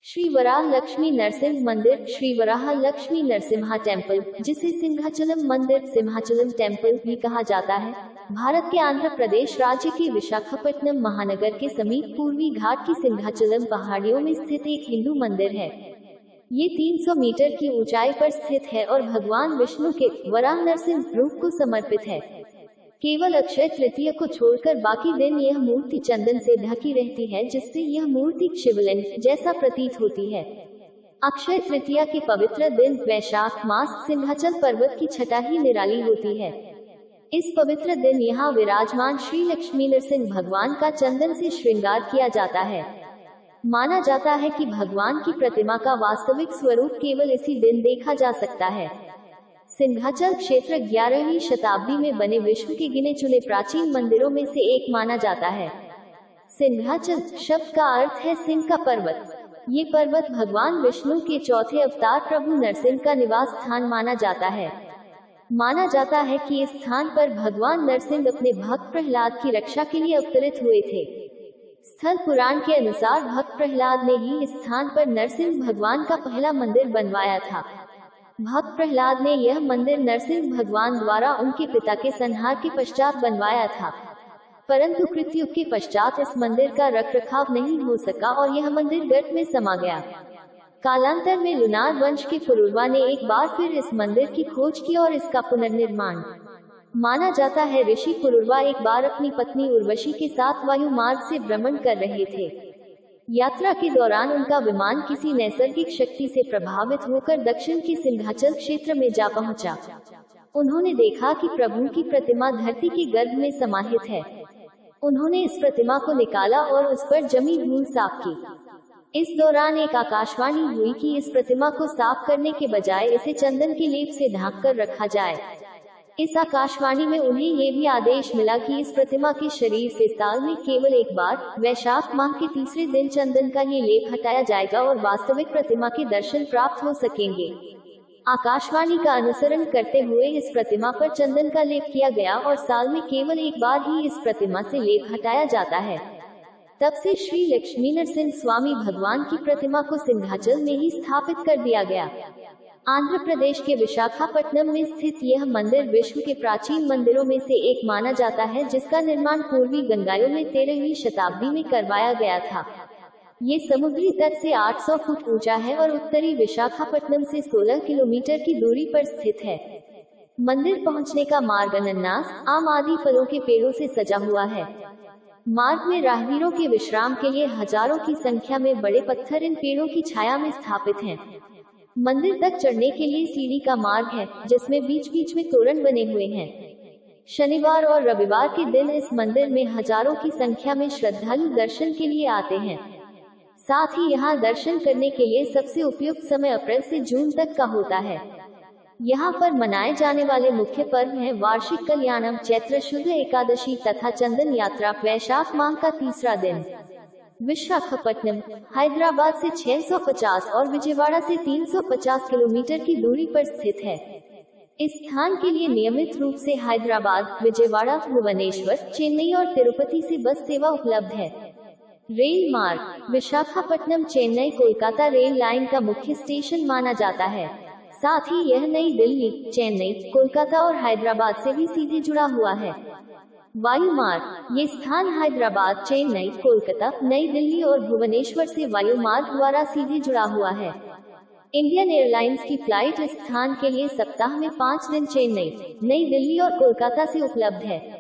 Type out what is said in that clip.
श्री वराह लक्ष्मी नरसिंह मंदिर, श्री वराह लक्ष्मी नरसिम्हा टेम्पल, जिसे सिंहाचलम मंदिर, सिंहाचलम टेम्पल भी कहा जाता है, भारत के आंध्र प्रदेश राज्य के विशाखापट्टनम महानगर के समीप पूर्वी घाट की सिंहाचलम पहाड़ियों में स्थित एक हिंदू मंदिर है। ये 300 मीटर की ऊंचाई पर स्थित है और भगवान विष्णु के वराह नरसिंह रूप को समर्पित है। केवल अक्षय तृतीया को छोड़कर बाकी दिन यह मूर्ति चंदन से ढकी रहती है, जिससे यह मूर्ति शिवलिंग जैसा प्रतीत होती है। अक्षय तृतीया के पवित्र दिन वैशाख मास सिंहाचल पर्वत की छटा ही निराली होती है। इस पवित्र दिन यहाँ विराजमान श्री लक्ष्मी नरसिंह भगवान का चंदन से श्रृंगार किया जाता है। माना जाता है कि भगवान की प्रतिमा का वास्तविक स्वरूप केवल इसी दिन देखा जा सकता है। सिंहाचल क्षेत्र 11वीं शताब्दी में बने विश्व के गिने चुने प्राचीन मंदिरों में से एक माना जाता है। सिंहाचल शब्द का अर्थ है सिंह का पर्वत। ये पर्वत भगवान विष्णु के चौथे अवतार प्रभु नरसिंह का निवास स्थान माना जाता है। माना जाता है कि इस स्थान पर भगवान नरसिंह अपने भक्त प्रहलाद की रक्षा के लिए अवतरित हुए थे। स्थल पुराण के अनुसार भक्त प्रहलाद ने ही इस स्थान पर नरसिंह भगवान का पहला मंदिर बनवाया था। भक्त प्रहलाद ने यह मंदिर नरसिंह भगवान द्वारा उनके पिता के संहार के पश्चात बनवाया था, परंतु कृतयुग के पश्चात इस मंदिर का रखरखाव नहीं हो सका और यह मंदिर गर्त में समा गया। कालांतर में लुनार वंश के पुरुरवा ने एक बार फिर इस मंदिर की खोज की और इसका पुनर्निर्माण। माना जाता है ऋषि पुरुरवा एक बार अपनी पत्नी उर्वशी के साथ वायु मार्ग से भ्रमण कर रहे थे। यात्रा के दौरान उनका विमान किसी नैसर्गिक शक्ति से प्रभावित होकर दक्षिण के सिंहाचल क्षेत्र में जा पहुंचा। उन्होंने देखा कि प्रभु की प्रतिमा धरती के गर्भ में समाहित है। उन्होंने इस प्रतिमा को निकाला और उस पर जमी धूल साफ की। इस दौरान एक आकाशवाणी हुई कि इस प्रतिमा को साफ करने के बजाय इसे चंदन के लेप से ढक कर रखा जाए। इस आकाशवाणी में उन्हें ये भी आदेश मिला कि इस प्रतिमा के शरीर से साल में केवल एक बार वैशाख माह के तीसरे दिन चंदन का ये लेप हटाया जाएगा और वास्तविक प्रतिमा के दर्शन प्राप्त हो सकेंगे। आकाशवाणी का अनुसरण करते हुए इस प्रतिमा पर चंदन का लेप किया गया और साल में केवल एक बार ही इस प्रतिमा से लेप हटाया जाता है। तब से श्री लक्ष्मी नरसिंह स्वामी भगवान की प्रतिमा को सिंहाचल में ही स्थापित कर दिया गया। आंध्र प्रदेश के विशाखापट्टनम में स्थित यह मंदिर विश्व के प्राचीन मंदिरों में से एक माना जाता है, जिसका निर्माण पूर्वी गंगायों में 13वीं शताब्दी में करवाया गया था। ये समुद्री तट से 800 फुट ऊंचा है और उत्तरी विशाखापट्टनम से 16 किलोमीटर की दूरी पर स्थित है। मंदिर पहुंचने का मार्ग अनानास, आम आदि फलों के पेड़ों से सजा हुआ है। मार्ग में राहगीरों के विश्राम के लिए हजारों की संख्या में बड़े पत्थर इन पेड़ों की छाया में स्थापित हैं। मंदिर तक चढ़ने के लिए सीढ़ी का मार्ग है, जिसमें बीच बीच में तोरण बने हुए हैं। शनिवार और रविवार के दिन इस मंदिर में हजारों की संख्या में श्रद्धालु दर्शन के लिए आते हैं। साथ ही यहाँ दर्शन करने के लिए सबसे उपयुक्त समय अप्रैल से जून तक का होता है। यहाँ पर मनाए जाने वाले मुख्य पर्व हैं वार्षिक कल्याणम, चैत्र शुद्ध एकादशी तथा चंदन यात्रा वैशाख माह का तीसरा दिन। विशाखापट्टनम हैदराबाद से 650 और विजयवाड़ा से 350 किलोमीटर की दूरी पर स्थित है। इस स्थान के लिए नियमित रूप से हैदराबाद, विजयवाड़ा, भुवनेश्वर, चेन्नई और तिरुपति से बस सेवा उपलब्ध है। रेल मार्ग विशाखापट्टनम चेन्नई कोलकाता रेल लाइन का मुख्य स्टेशन माना जाता है। साथ ही यह नई दिल्ली, चेन्नई, कोलकाता और हैदराबाद से भी सीधे जुड़ा हुआ है। वायु मार्ग ये स्थान हैदराबाद, चेन्नई, कोलकाता, नई दिल्ली और भुवनेश्वर से वायु मार्ग द्वारा सीधे जुड़ा हुआ है। इंडियन एयरलाइंस की फ्लाइट इस स्थान के लिए सप्ताह में 5 दिन चेन्नई, नई दिल्ली और कोलकाता से उपलब्ध है।